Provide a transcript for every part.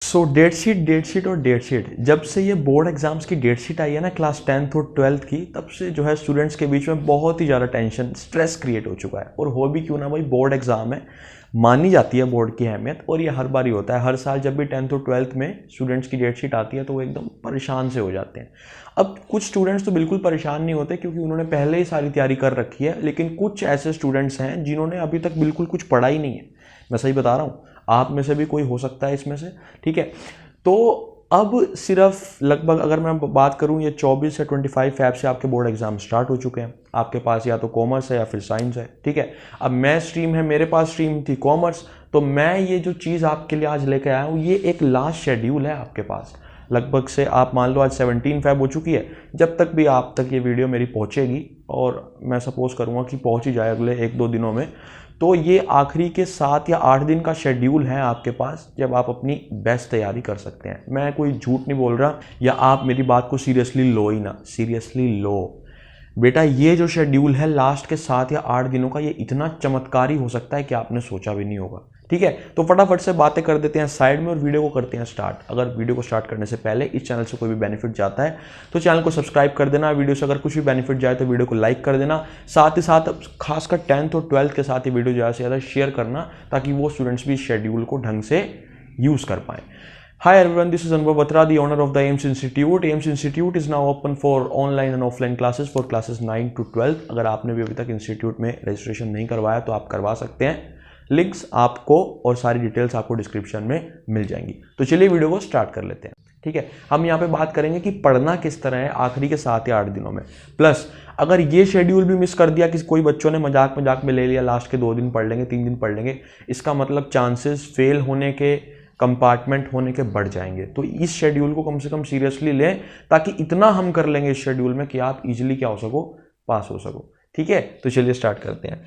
Date sheet जब से ये बोर्ड एग्जाम्स की डेट शीट आई है ना क्लास 10th और 12th की, तब से जो है स्टूडेंट्स के बीच में बहुत ही ज़्यादा टेंशन स्ट्रेस क्रिएट हो चुका है। और हो भी क्यों ना भाई, बोर्ड एग्जाम है, मानी जाती है बोर्ड की अहमियत, और ये हर बार ही होता है। हर साल जब भी 10th और 12th में स्टूडेंट्स की डेट शीट आती है तो वो एकदम परेशान से हो जाते हैं। अब कुछ स्टूडेंट्स तो बिल्कुल परेशान नहीं होते क्योंकि उन्होंने पहले ही सारी तैयारी कर रखी है, लेकिन कुछ ऐसे स्टूडेंट्स हैं जिन्होंने अभी तक बिल्कुल कुछ पढ़ा ही नहीं है। मैं सही बता रहा हूँ, आप में से भी कोई हो सकता है इसमें से, ठीक है। तो अब सिर्फ लगभग अगर मैं बात करूं, ये 24 से 25 फैब से आपके बोर्ड एग्जाम स्टार्ट हो चुके हैं। आपके पास या तो कॉमर्स है या फिर साइंस है, ठीक है। अब मैं स्ट्रीम है, मेरे पास स्ट्रीम थी कॉमर्स, तो मैं ये जो चीज़ आपके लिए आज लेकर आया हूँ, ये एक लास्ट शेड्यूल है आपके पास। लगभग से आप मान लो आज 17 फैब हो चुकी है। जब तक भी आप तक ये वीडियो मेरी पहुँचेगी, और मैं सपोज करूँगा कि पहुँच ही जाए अगले 1-2 दिनों में, तो ये आखिरी के 7 या 8 दिन का शेड्यूल है आपके पास, जब आप अपनी बेस्ट तैयारी कर सकते हैं। मैं कोई झूठ नहीं बोल रहा, या आप मेरी बात को सीरियसली लो ही ना, सीरियसली लो। बेटा ये जो शेड्यूल है लास्ट के 7 या 8 दिनों का, ये इतना चमत्कारी हो सकता है कि आपने सोचा भी नहीं होगा, ठीक है। तो फटाफट से बातें कर देते हैं साइड में और वीडियो को करते हैं स्टार्ट। अगर वीडियो को स्टार्ट करने से पहले इस चैनल से कोई भी बेनिफिट जाता है तो चैनल को सब्सक्राइब कर देना। वीडियो से अगर कुछ भी बेनिफिट जाए तो वीडियो को लाइक कर देना। साथ ही साथ खासकर 10th और 12th के साथ ये वीडियो ज़्यादा से ज़्यादा शेयर करना, ताकि वो स्टूडेंट्स भी इस शेड्यूल को ढंग से यूज़ कर पाएँ। Hi everyone, this is Anubhav Batra, the owner of the AIMS Institute. AIMS Institute is now open for online and offline classes for classes 9 to 12. अगर आपने भी अभी तक इंस्टीट्यूट में रजिस्ट्रेशन नहीं करवाया तो आप करवा सकते हैं। लिंक्स आपको और सारी डिटेल्स आपको डिस्क्रिप्शन में मिल जाएंगी। तो चलिए वीडियो को स्टार्ट कर लेते हैं, ठीक है। हम यहाँ पे बात करेंगे कि पढ़ना किस तरह है आखिरी के 7 या 8 दिनों में। प्लस अगर ये शेड्यूल भी मिस कर दिया, कि कोई बच्चों ने मजाक में ले लिया, लास्ट के 2 दिन पढ़ लेंगे, 3 दिन पढ़ लेंगे, इसका मतलब चांसेस फेल होने के, कंपार्टमेंट होने के बढ़ जाएंगे। तो इस शेड्यूल को कम से कम सीरियसली लें, ताकि इतना हम कर लेंगे इस शेड्यूल में कि आप इजीली क्या हो सको, पास हो सको, ठीक है। तो चलिए स्टार्ट करते हैं।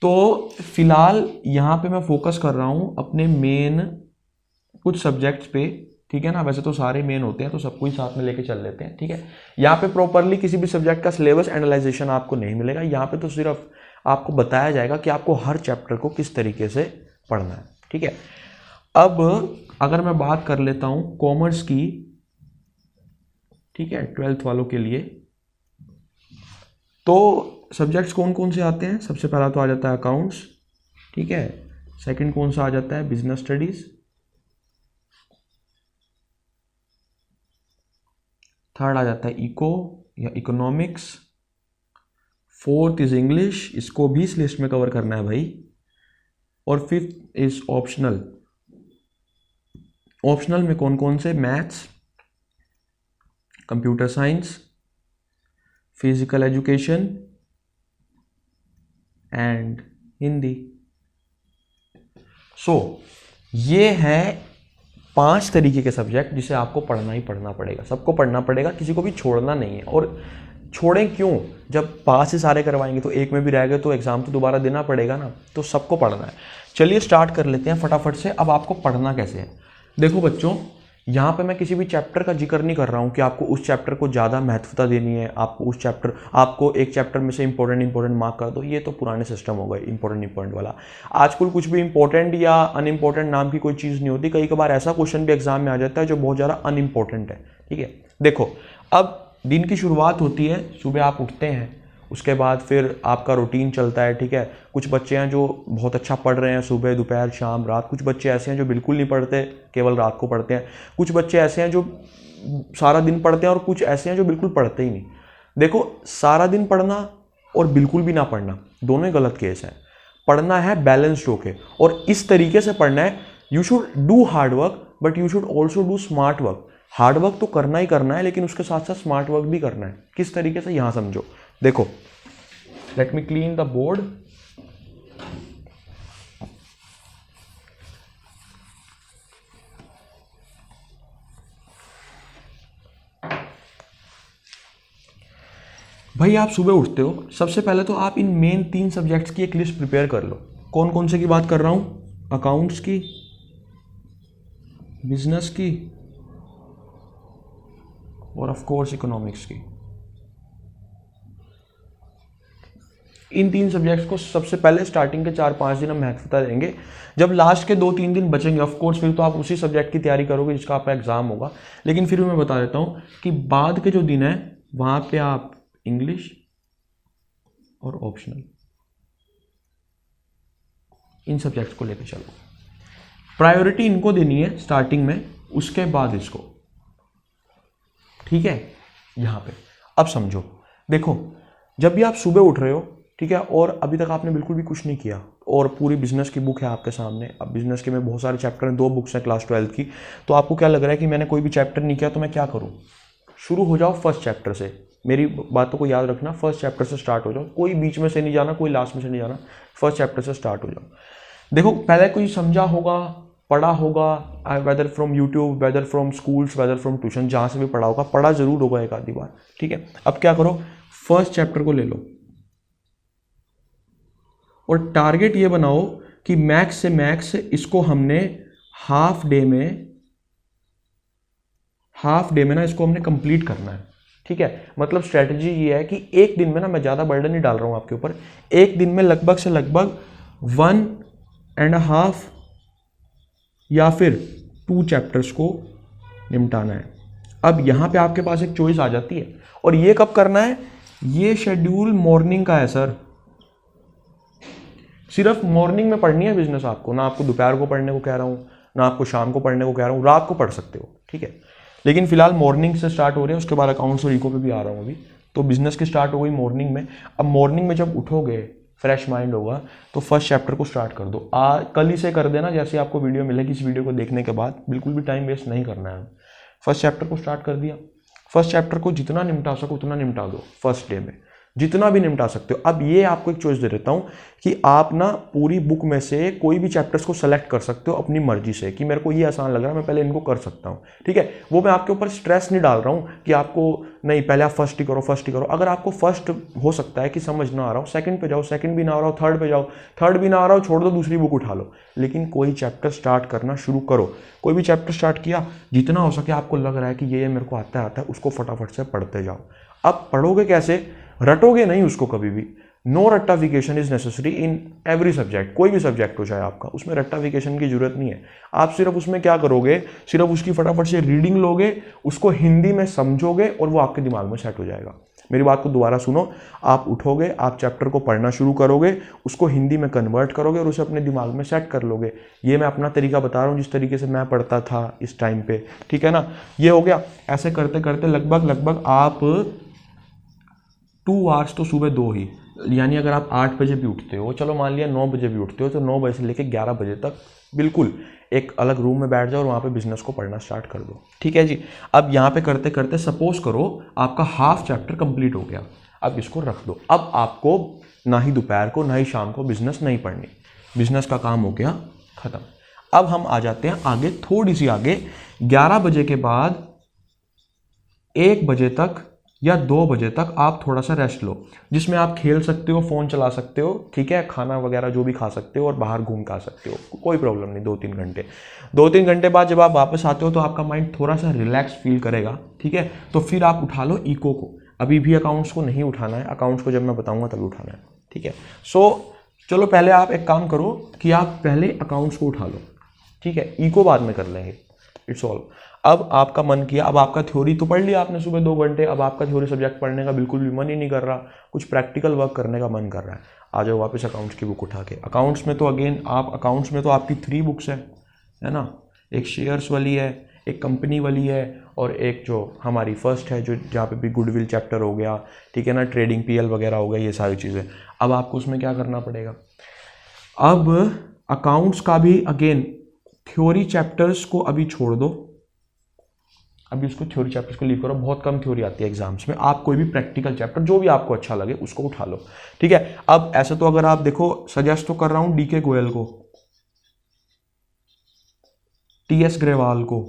तो फिलहाल यहाँ पे मैं फोकस कर रहा हूँ अपने मेन कुछ सब्जेक्ट्स पे, ठीक है ना। वैसे तो सारे मेन होते हैं तो सबको ही साथ में लेके चल लेते हैं, ठीक है। यहाँ पे प्रॉपरली किसी भी सब्जेक्ट का सिलेबस एनालाइजेशन आपको नहीं मिलेगा। यहाँ पे तो सिर्फ आपको बताया जाएगा कि आपको हर चैप्टर को किस तरीके से पढ़ना है, ठीक है। अब अगर मैं बात कर लेता हूं कॉमर्स की, ठीक है, 12th वालों के लिए, तो सब्जेक्ट्स कौन कौन से आते हैं। सबसे पहला तो आ जाता है अकाउंट्स, ठीक है। सेकंड कौन सा आ जाता है, बिजनेस स्टडीज। थर्ड आ जाता है इको या इकोनॉमिक्स। फोर्थ इज इंग्लिश, इसको भी इस लिस्ट में कवर करना है भाई। और फिफ्थ इज ऑप्शनल। ऑप्शनल में कौन कौन से, maths, computer science, physical education and Hindi. ये है 5 तरीके के सब्जेक्ट जिसे आपको पढ़ना ही पढ़ना पड़ेगा। सबको पढ़ना पड़ेगा, किसी को भी छोड़ना नहीं है। और छोड़ें क्यों, जब पास ही सारे करवाएंगे तो एक में भी रह गए तो एग्जाम तो दोबारा देना पड़ेगा ना। तो सबको पढ़ना है। चलिए स्टार्ट कर लेते हैं फटाफट से। अब आपको पढ़ना कैसे है, देखो बच्चों, यहाँ पे मैं किसी भी चैप्टर का जिक्र नहीं कर रहा हूँ कि आपको उस चैप्टर को ज़्यादा महत्वता देनी है, आपको एक चैप्टर में से इंपॉर्टेंट मार्क कर दो। ये तो पुराने सिस्टम हो गए इंपॉर्टेंट वाला। आजकल कुछ भी इंपॉर्टेंट या अनइम्पॉर्टेंट नाम की कोई चीज़ नहीं होती। कई कबार ऐसा क्वेश्चन भी एग्जाम में आ जाता है जो बहुत ज़्यादा अनइम्पॉर्टेंट है, ठीक है। देखो, अब दिन की शुरुआत होती है, सुबह आप उठते हैं, उसके बाद फिर आपका रूटीन चलता है, ठीक है। कुछ बच्चे हैं जो बहुत अच्छा पढ़ रहे हैं सुबह, दोपहर, शाम, रात। कुछ बच्चे ऐसे हैं जो बिल्कुल नहीं पढ़ते, केवल रात को पढ़ते हैं। कुछ बच्चे ऐसे हैं जो सारा दिन पढ़ते हैं, और कुछ ऐसे हैं जो बिल्कुल पढ़ते ही नहीं। देखो, सारा दिन पढ़ना और बिल्कुल भी ना पढ़ना, दोनों ही गलत केस है। पढ़ना है बैलेंस्ड होके, और इस तरीके से पढ़ना है, you should do hard work but you should also do smart work. Hard work तो करना ही करना है, लेकिन उसके साथ साथ स्मार्ट वर्क भी करना है। किस तरीके से, यहां समझो। देखो, let me clean the board. भाई आप सुबह उठते हो, सबसे पहले तो आप इन मेन 3 सब्जेक्ट्स की एक लिस्ट प्रिपेयर कर लो। कौन कौन से की बात कर रहा हूं, अकाउंट्स की, बिजनेस की और ऑफ कोर्स इकोनॉमिक्स की। इन 3 सब्जेक्ट्स को सबसे पहले स्टार्टिंग के 4-5 दिन हम महत्वता देंगे। जब लास्ट के 2-3 दिन बचेंगे ऑफ कोर्स फिर तो आप उसी सब्जेक्ट की तैयारी करोगे जिसका आपका एग्जाम होगा, लेकिन फिर भी मैं बता देता हूँ कि बाद के जो दिन है वहाँ पे आप इंग्लिश और ऑप्शनल इन सब्जेक्ट्स को लेकर चलो। प्रायोरिटी इनको देनी है स्टार्टिंग में, उसके बाद इसको, ठीक है। यहाँ पे अब समझो, देखो जब भी आप सुबह उठ रहे हो, ठीक है, और अभी तक आपने बिल्कुल भी कुछ नहीं किया और पूरी बिजनेस की बुक है आपके सामने, अब बिजनेस के में बहुत सारे चैप्टर हैं, 2 बुक्स हैं क्लास 12 की, तो आपको क्या लग रहा है कि मैंने कोई भी चैप्टर नहीं किया तो मैं क्या करूँ? शुरू हो जाओ फर्स्ट चैप्टर से। मेरी बातों को याद रखना, फर्स्ट चैप्टर से स्टार्ट हो जाओ, कोई बीच में से नहीं जाना, कोई लास्ट में से नहीं जाना, फर्स्ट चैप्टर से स्टार्ट हो जाओ। देखो पहले कोई समझा होगा, पढ़ा होगा, whether from YouTube, whether from schools, whether from tuition, जहाँ से भी पढ़ा होगा, पढ़ा जरूर होगा एक आधी बार, ठीक है। अब क्या करो, फर्स्ट चैप्टर को ले लो और टारगेट ये बनाओ कि मैक्स से मैक्स इसको हमने हाफ डे में ना इसको हमने कंप्लीट करना है, ठीक है। मतलब स्ट्रेटजी ये है कि एक दिन में ना, मैं ज़्यादा बर्डन नहीं डाल रहा हूँ आपके ऊपर, एक दिन में लगभग से लगभग 1.5 या फिर 2 चैप्टर्स को निपटाना है। अब यहाँ पे आपके पास एक चॉइस आ जाती है, और ये कब करना है? ये शेड्यूल मॉर्निंग का है सर, सिर्फ मॉर्निंग में पढ़नी है बिजनेस आपको, ना आपको दोपहर को पढ़ने को कह रहा हूँ, ना आपको शाम को पढ़ने को कह रहा हूँ, रात को पढ़ सकते हो, ठीक है। लेकिन फिलहाल मॉर्निंग से स्टार्ट हो रहे हैं, उसके बाद अकाउंट्स और इको पे भी आ रहा हूँ अभी, तो बिजनेस की स्टार्ट हो गई मॉर्निंग में। अब मॉर्निंग में जब उठोगे, फ्रेश माइंड होगा, तो फर्स्ट चैप्टर को स्टार्ट कर दो। कल ही से कर देना, जैसे आपको वीडियो मिलेगी, इस वीडियो को देखने के बाद बिल्कुल भी टाइम वेस्ट नहीं करना है। फर्स्ट चैप्टर को स्टार्ट कर दिया, फर्स्ट चैप्टर को जितना निपटा सको उतना निपटा दो फर्स्ट डे में, जितना भी निपटा सकते हो। अब ये आपको एक चॉइस दे देता हूँ कि आप ना पूरी बुक में से कोई भी चैप्टर्स को सेलेक्ट कर सकते हो अपनी मर्जी से, कि मेरे को ये आसान लग रहा है, मैं पहले इनको कर सकता हूँ, ठीक है। वो मैं आपके ऊपर स्ट्रेस नहीं डाल रहा हूँ कि आपको नहीं पहले आप फर्स्ट ही करो। अगर आपको फर्स्ट हो सकता है कि समझ ना आ रहा हो, सेकंड पे जाओ, सेकंड भी ना आ रहा हो, थर्ड पे जाओ, थर्ड भी ना आ रहा हो, छोड़ दो, दूसरी बुक उठा लो, लेकिन कोई चैप्टर स्टार्ट करना शुरू करो। कोई भी चैप्टर स्टार्ट किया, जितना हो सके आपको लग रहा है कि ये मेरे को आता है, उसको फटाफट से पढ़ते जाओ। अब पढ़ोगे कैसे? रटोगे नहीं उसको कभी भी। नो रट्टाफिकेशन is necessary in every subject, कोई भी सब्जेक्ट हो जाए आपका, उसमें रट्टाफिकेशन की जरूरत नहीं है। आप सिर्फ उसमें क्या करोगे, सिर्फ उसकी फटाफट से रीडिंग लोगे, उसको हिंदी में समझोगे और वो आपके दिमाग में सेट हो जाएगा। मेरी बात को दोबारा सुनो, आप उठोगे, आप चैप्टर को पढ़ना शुरू करोगे, उसको हिंदी में कन्वर्ट करोगे और उसे अपने दिमाग में सेट कर लोगे। ये मैं अपना तरीका बता रहा हूँ, जिस तरीके से मैं पढ़ता था इस टाइम पे, ठीक है ना। ये हो गया। ऐसे करते करते लगभग आप 2 आवर्स तो सुबह 2 ही, यानी अगर आप 8 बजे भी उठते हो, चलो मान लिया 9 बजे भी उठते हो, तो 9 बजे से लेकर 11 बजे तक बिल्कुल एक अलग रूम में बैठ जाओ और वहाँ पे बिजनेस को पढ़ना स्टार्ट कर दो, ठीक है जी। अब यहाँ पे करते करते सपोज करो आपका हाफ चैप्टर कंप्लीट हो गया, अब इसको रख दो। अब आपको ना ही दोपहर को ना ही शाम को बिजनेस नहीं पढ़नी, बिजनेस का काम हो गया खत्म। अब हम आ जाते हैं आगे, थोड़ी सी आगे, 11 बजे के बाद 1 बजे तक या 2 बजे तक आप थोड़ा सा रेस्ट लो, जिसमें आप खेल सकते हो, फ़ोन चला सकते हो, ठीक है, खाना वगैरह जो भी खा सकते हो और बाहर घूम के आ सकते हो, कोई प्रॉब्लम नहीं। 2-3 घंटे, 2-3 घंटे बाद जब आप वापस आते हो तो आपका माइंड थोड़ा सा रिलैक्स फील करेगा, ठीक है। तो फिर आप उठा लो इको को, अभी भी अकाउंट्स को नहीं उठाना है, अकाउंट्स को जब मैं बताऊँगा तभी उठाना है, ठीक है। सो चलो पहले आप एक काम करो कि आप पहले अकाउंट्स को उठा लो, ठीक है, इको बाद में कर लेंगे, इट्स ऑल। अब आपका मन किया, अब आपका थ्योरी तो पढ़ लिया आपने सुबह 2 घंटे, अब आपका थ्योरी सब्जेक्ट पढ़ने का बिल्कुल भी मन ही नहीं कर रहा, कुछ प्रैक्टिकल वर्क करने का मन कर रहा है, आ जाओ वापस अकाउंट्स की बुक उठा के। अकाउंट्स में तो अगेन आप अकाउंट्स में तो आपकी 3 बुक्स है ना, एक शेयर्स वाली है, एक कंपनी वाली है, और एक जो हमारी फर्स्ट है, जो जहाँ पे भी गुडविल चैप्टर हो गया, ठीक है ना, ट्रेडिंग PL वगैरह हो गया, ये सारी चीज़ें। अब आपको उसमें क्या करना पड़ेगा, अब अकाउंट्स का भी अगेन थ्योरी चैप्टर्स को अभी छोड़ दो, अभी उसको थ्योरी चैप्टर्स को लीव करो, बहुत कम थ्योरी आती है एग्जाम्स में। आप कोई भी प्रैक्टिकल चैप्टर जो भी आपको अच्छा लगे उसको उठा लो, ठीक है। अब ऐसे तो अगर आप देखो, सजेस्ट तो कर रहा हूं DK गोयल को, TS ग्रेवाल को,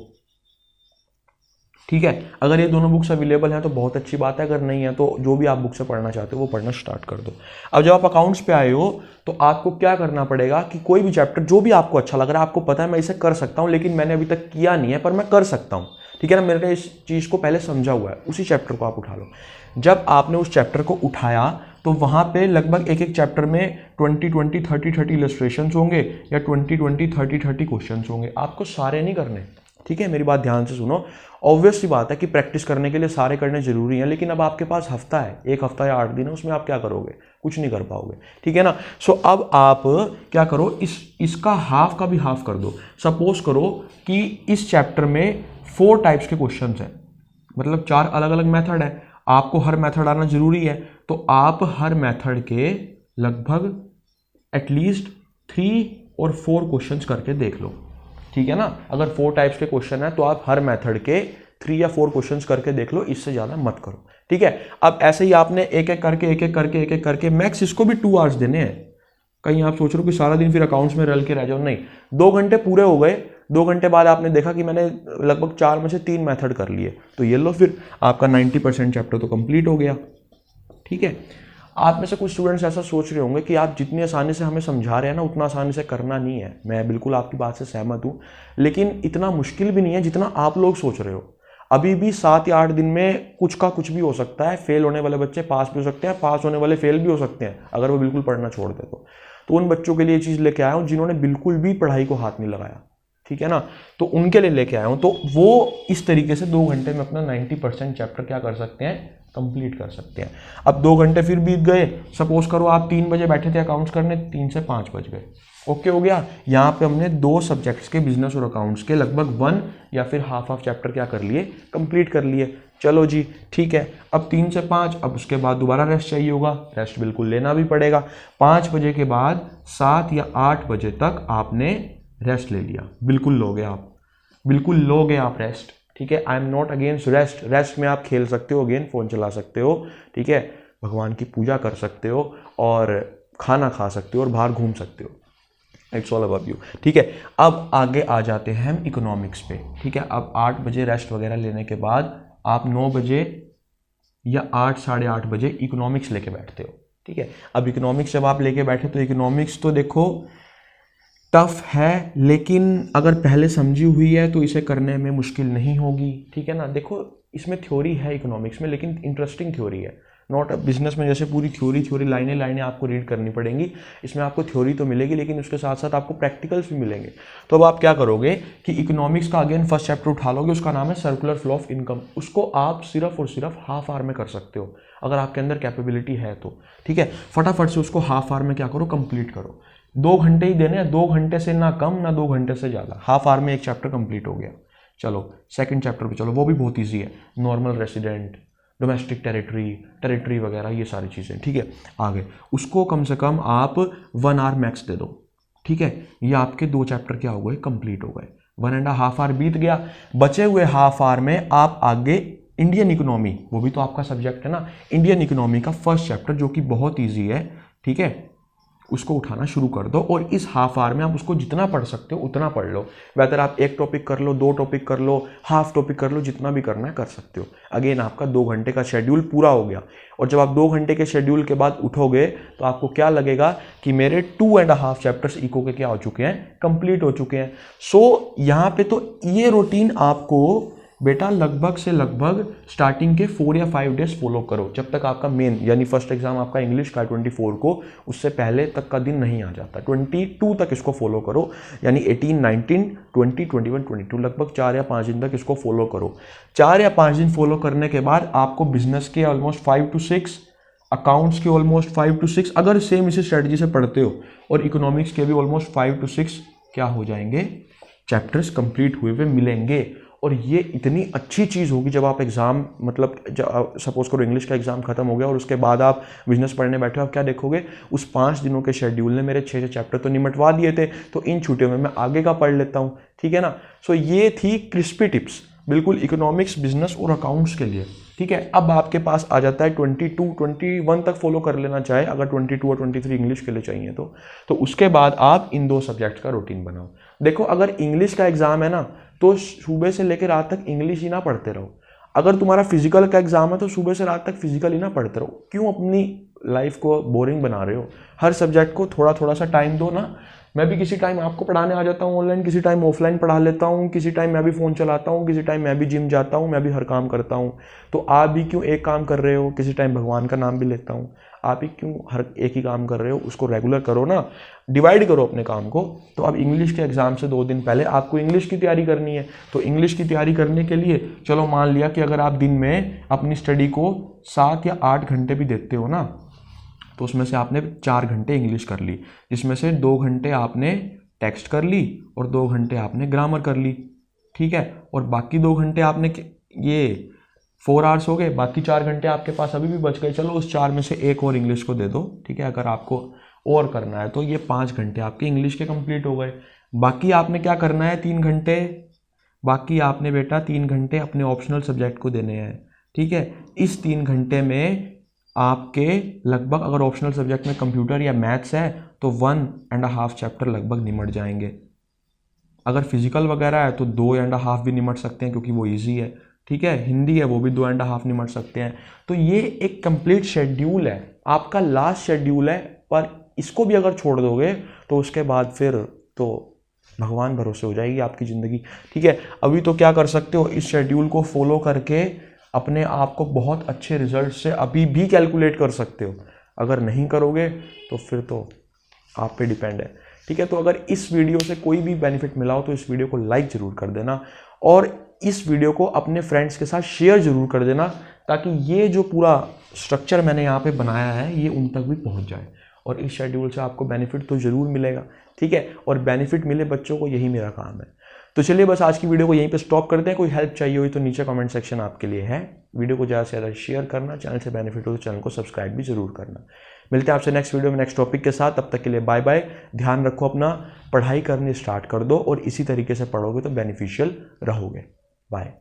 ठीक है। अगर ये दोनों बुक्स अवेलेबल हैं तो बहुत अच्छी बात है, अगर नहीं है तो जो भी आप बुक से पढ़ना चाहते हो वो पढ़ना स्टार्ट कर दो। अब जब आप अकाउंट्स पे आए हो तो आपको क्या करना पड़ेगा कि कोई भी चैप्टर जो भी आपको अच्छा लग रहा है, आपको पता है मैं इसे कर सकता हूं, लेकिन मैंने अभी तक किया नहीं है पर मैं कर सकता हूं, ठीक है ना, मैंने इस चीज़ को पहले समझा हुआ है। उसी चैप्टर को आप उठा लो। जब आपने उस चैप्टर को उठाया तो वहाँ पे लगभग एक एक चैप्टर में 20 30 इलस्ट्रेशंस होंगे या 20 30 क्वेश्चंस होंगे। आपको सारे नहीं करने, ठीक है, मेरी बात ध्यान से सुनो। ऑब्वियस सी बात है कि प्रैक्टिस करने के लिए सारे करने जरूरी हैं, लेकिन अब आपके पास हफ्ता है, एक हफ्ता या 8 दिन है, उसमें आप क्या करोगे? कुछ नहीं कर पाओगे, ठीक है ना। सो अब आप क्या करो, इसका हाफ का भी हाफ कर दो। सपोज करो कि इस चैप्टर में 4 टाइप्स के क्वेश्चन हैं, मतलब 4 अलग अलग मेथड है। आपको हर मेथड आना जरूरी है, तो आप हर मेथड के लगभग एटलीस्ट 3 और 4 क्वेश्चंस करके देख लो, ठीक है ना। अगर 4 टाइप्स के क्वेश्चन है तो आप हर मेथड के 3 या 4 क्वेश्चंस करके देख लो, इससे ज़्यादा मत करो, ठीक है। अब ऐसे ही आपने एक एक करके मैक्स इसको भी 2 आवर्स देने हैं। कहीं आप सोच रहे हो कि सारा दिन फिर अकाउंट्स में रल के रह जाओ, नहीं। 2 घंटे पूरे हो गए, 2 घंटे बाद आपने देखा कि मैंने लगभग 4 में से 3 मेथड कर लिए, तो ये लो, फिर आपका 90% चैप्टर तो कंप्लीट हो गया, ठीक है। आप में से कुछ स्टूडेंट्स ऐसा सोच रहे होंगे कि आप जितनी आसानी से हमें समझा रहे हैं ना, उतना आसानी से करना नहीं है। मैं बिल्कुल आपकी बात से सहमत हूँ, लेकिन इतना मुश्किल भी नहीं है जितना आप लोग सोच रहे हो। अभी भी 7 या 8 दिन में कुछ का कुछ भी हो सकता है। फेल होने वाले बच्चे पास भी हो सकते हैं, पास होने वाले फेल भी हो सकते हैं, अगर वो बिल्कुल पढ़ना छोड़ दे तो उन बच्चों के लिए ये चीज़ लेके आया हूँ जिन्होंने बिल्कुल भी पढ़ाई को हाथ नहीं लगाया, ठीक है ना। तो उनके लिए लेके आया हूँ, तो वो इस तरीके से 2 घंटे में अपना 90% चैप्टर क्या कर सकते हैं, कंप्लीट कर सकते हैं। अब 2 घंटे फिर बीत गए, सपोज करो आप 3 बजे बैठे थे अकाउंट्स करने, 3 से 5 बज गए, ओके हो गया। यहाँ पे हमने 2 सब्जेक्ट्स के, बिजनेस और अकाउंट्स के, लगभग 1 या फिर हाफ चैप्टर क्या कर लिए, कंप्लीट कर लिए। चलो जी, ठीक है। अब 3 से 5, अब उसके बाद दोबारा रेस्ट चाहिए होगा, रेस्ट बिल्कुल लेना भी पड़ेगा। 5 बजे के बाद 7 या 8 बजे तक आपने रेस्ट ले लिया, बिल्कुल लोगे आप, बिल्कुल लोगे आप रेस्ट, ठीक है। I am not against rest. Rest में आप खेल सकते हो, अगेन फ़ोन चला सकते हो, ठीक है, भगवान की पूजा कर सकते हो और खाना खा सकते हो और बाहर घूम सकते हो। इट्स ऑल अबाउट यू, ठीक है। अब आगे आ जाते हैं हम इकोनॉमिक्स पे, ठीक है। अब 8 बजे रेस्ट वगैरह लेने के बाद आप 9 बजे या 8 साढ़े 8 बजे इकोनॉमिक्स लेके बैठते हो, ठीक है। अब इकोनॉमिक्स जब आप लेके बैठे तो इकोनॉमिक्स तो देखो टफ है, लेकिन अगर पहले समझी हुई है तो इसे करने में मुश्किल नहीं होगी, ठीक है ना। देखो इसमें थ्योरी है इकोनॉमिक्स में, लेकिन इंटरेस्टिंग थ्योरी है, नॉट बिजनेस में जैसे पूरी थ्योरी लाइनें आपको रीड करनी पड़ेंगी। इसमें आपको थ्योरी तो मिलेगी, लेकिन उसके साथ साथ आपको प्रैक्टिकल्स भी मिलेंगे। तो अब आप क्या करोगे कि इकोनॉमिक्स का अगेन फर्स्ट चैप्टर उठा लोगे, उसका नाम है सर्कुलर फ्लो ऑफ इनकम। उसको आप सिर्फ और सिर्फ हाफ आवर में कर सकते हो, अगर आपके अंदर कैपेबिलिटी है तो, ठीक है। फटाफट से उसको हाफ आवर में क्या करो, कंप्लीट करो। 2 घंटे ही देने हैं, 2 घंटे से ना कम ना 2 घंटे से ज़्यादा। हाफ आवर में एक चैप्टर कंप्लीट हो गया। चलो सेकंड चैप्टर पे चलो, वो भी बहुत इजी है, नॉर्मल रेसिडेंट, डोमेस्टिक टेरिटरी वगैरह, ये सारी चीज़ें, ठीक है। आगे उसको कम से कम आप 1 आवर मैक्स दे दो, ठीक है। ये आपके 2 चैप्टर क्या हो गए, कंप्लीट हो गए। 1.5 आवर बीत गया। बचे हुए हाफ आवर में आप आगे इंडियन इकोनॉमी, वो भी तो आपका सब्जेक्ट है ना, इंडियन इकोनॉमी का फर्स्ट चैप्टर जो कि बहुत ईजी है, ठीक है, उसको उठाना शुरू कर दो। और इस हाफ आवर में आप उसको जितना पढ़ सकते हो उतना पढ़ लो। बेहतर आप 1 टॉपिक कर लो, 2 टॉपिक कर लो, हाफ टॉपिक कर लो, जितना भी करना है कर सकते हो। अगेन आपका 2 घंटे का शेड्यूल पूरा हो गया। और जब आप 2 घंटे के शेड्यूल के बाद उठोगे तो आपको क्या लगेगा कि मेरे 2.5 चैप्टर्स इको के क्या हो चुके हैं, कंप्लीट हो चुके हैं। सो यहाँ पे तो ये रूटीन आपको बेटा लगभग से लगभग स्टार्टिंग के 4 या 5 डेज फॉलो करो, जब तक आपका मेन यानी फर्स्ट एग्जाम आपका इंग्लिश का 24 को, उससे पहले तक का दिन नहीं आ जाता। 22 तक इसको फॉलो करो, यानी 18, 19, 20, 21, 22, लगभग 4 या 5 दिन तक इसको फॉलो करो। 4 या 5 दिन फॉलो करने के बाद आपको बिजनेस के ऑलमोस्ट 5 to 6, अकाउंट्स के ऑलमोस्ट 5 to 6, अगर सेम इसी स्ट्रेटजी से पढ़ते हो, और इकोनॉमिक्स के भी ऑलमोस्ट 5 to 6 क्या हो जाएंगे, चैप्टर्स कंप्लीट हुए हुए मिलेंगे। और ये इतनी अच्छी चीज़ होगी जब आप एग्ज़ाम, मतलब सपोज करो इंग्लिश का एग्ज़ाम खत्म हो गया और उसके बाद आप बिजनेस पढ़ने बैठे हो, आप क्या देखोगे, उस 5 दिनों के शेड्यूल ने मेरे 6 चैप्टर तो निमटवा दिए थे, तो इन छुट्टियों में मैं आगे का पढ़ लेता हूँ, ठीक है ना। सो ये थी क्रिस्पी टिप्स, बिल्कुल इकोनॉमिक्स, बिजनेस और अकाउंट्स के लिए, ठीक है। अब आपके पास आ जाता है 22, 21 तक फॉलो कर लेना चाहे, अगर 22 और 23 इंग्लिश के लिए चाहिए तो उसके बाद आप इन 2 सब्जेक्ट का रूटीन बनाओ। देखो अगर इंग्लिश का एग्जाम है ना, तो सुबह से लेकर रात तक इंग्लिश ही ना पढ़ते रहो। अगर तुम्हारा फिजिकल का एग्जाम है तो सुबह से रात तक फिजिकल ही ना पढ़ते रहो। क्यों अपनी लाइफ को बोरिंग बना रहे हो? हर सब्जेक्ट को थोड़ा थोड़ा सा टाइम दो ना, मैं भी किसी टाइम आपको पढ़ाने आ जाता हूँ ऑनलाइन, किसी टाइम ऑफलाइन पढ़ा लेता हूँ, किसी टाइम मैं भी फ़ोन चलाता हूँ, किसी टाइम मैं भी जिम जाता हूँ, मैं भी हर काम करता हूँ। तो आप भी क्यों एक काम कर रहे हो, किसी टाइम भगवान का नाम भी लेता हूँ, आप ही क्यों हर एक ही काम कर रहे हो, उसको रेगुलर करो ना, डिवाइड करो अपने काम को। तो अब इंग्लिश के एग्ज़ाम से 2 दिन पहले आपको इंग्लिश की तैयारी करनी है। तो इंग्लिश की तैयारी करने के लिए चलो मान लिया कि अगर आप दिन में अपनी स्टडी को 7 या 8 घंटे भी देते हो ना, तो उसमें से आपने 4 घंटे इंग्लिश कर ली, जिसमें से 2 घंटे आपने टेक्स्ट कर ली और 2 घंटे आपने ग्रामर कर ली, ठीक है। और बाकी 2 घंटे आपने ये 4 आवर्स हो गए, बाकी 4 घंटे आपके पास अभी भी बच गए। चलो उस 4 में से एक और इंग्लिश को दे दो, ठीक है, अगर आपको और करना है तो ये 5 घंटे आपके इंग्लिश के कंप्लीट हो गए। बाकी आपने क्या करना है, 3 घंटे, बाकी आपने बेटा 3 घंटे अपने ऑप्शनल सब्जेक्ट को देने हैं, ठीक है। इस 3 घंटे में आपके लगभग, अगर ऑप्शनल सब्जेक्ट में कंप्यूटर या मैथ्स है तो 1.5 चैप्टर लगभग निमट जाएंगे। अगर फिजिकल वगैरह है तो 2.5 भी निमट सकते हैं क्योंकि वो इजी है, ठीक है। हिंदी है वो भी 2.5 निमट सकते हैं। तो ये एक कंप्लीट शेड्यूल है, आपका लास्ट शेड्यूल है, पर इसको भी अगर छोड़ दोगे तो उसके बाद फिर तो भगवान भरोसे हो जाएगी आपकी ज़िंदगी, ठीक है। अभी तो क्या कर सकते हो, इस शेड्यूल को फॉलो करके अपने आप को बहुत अच्छे रिजल्ट से अभी भी कैलकुलेट कर सकते हो। अगर नहीं करोगे तो फिर तो आप पे डिपेंड है, ठीक है। तो अगर इस वीडियो से कोई भी बेनिफिट मिला हो तो इस वीडियो को लाइक ज़रूर कर देना और इस वीडियो को अपने फ्रेंड्स के साथ शेयर ज़रूर कर देना, ताकि ये जो पूरा स्ट्रक्चर मैंने यहाँ पे बनाया है ये उन तक भी पहुँच जाए और इस शेड्यूल से आपको बेनिफिट तो ज़रूर मिलेगा, ठीक है। और बेनिफिट मिले बच्चों को, यही मेरा काम है। तो चलिए बस आज की वीडियो को यहीं पे स्टॉप करते हैं। कोई हेल्प चाहिए हुई तो नीचे कमेंट सेक्शन आपके लिए है। वीडियो को ज़्यादा से ज़्यादा शेयर करना, चैनल से बेनिफिट हो तो चैनल को सब्सक्राइब भी जरूर करना। मिलते हैं आपसे नेक्स्ट वीडियो में नेक्स्ट टॉपिक के साथ, तब तक के लिए बाय बाय। ध्यान रखो अपना, पढ़ाई करनी स्टार्ट कर दो और इसी तरीके से पढ़ोगे तो बेनिफिशियल रहोगे। बाय।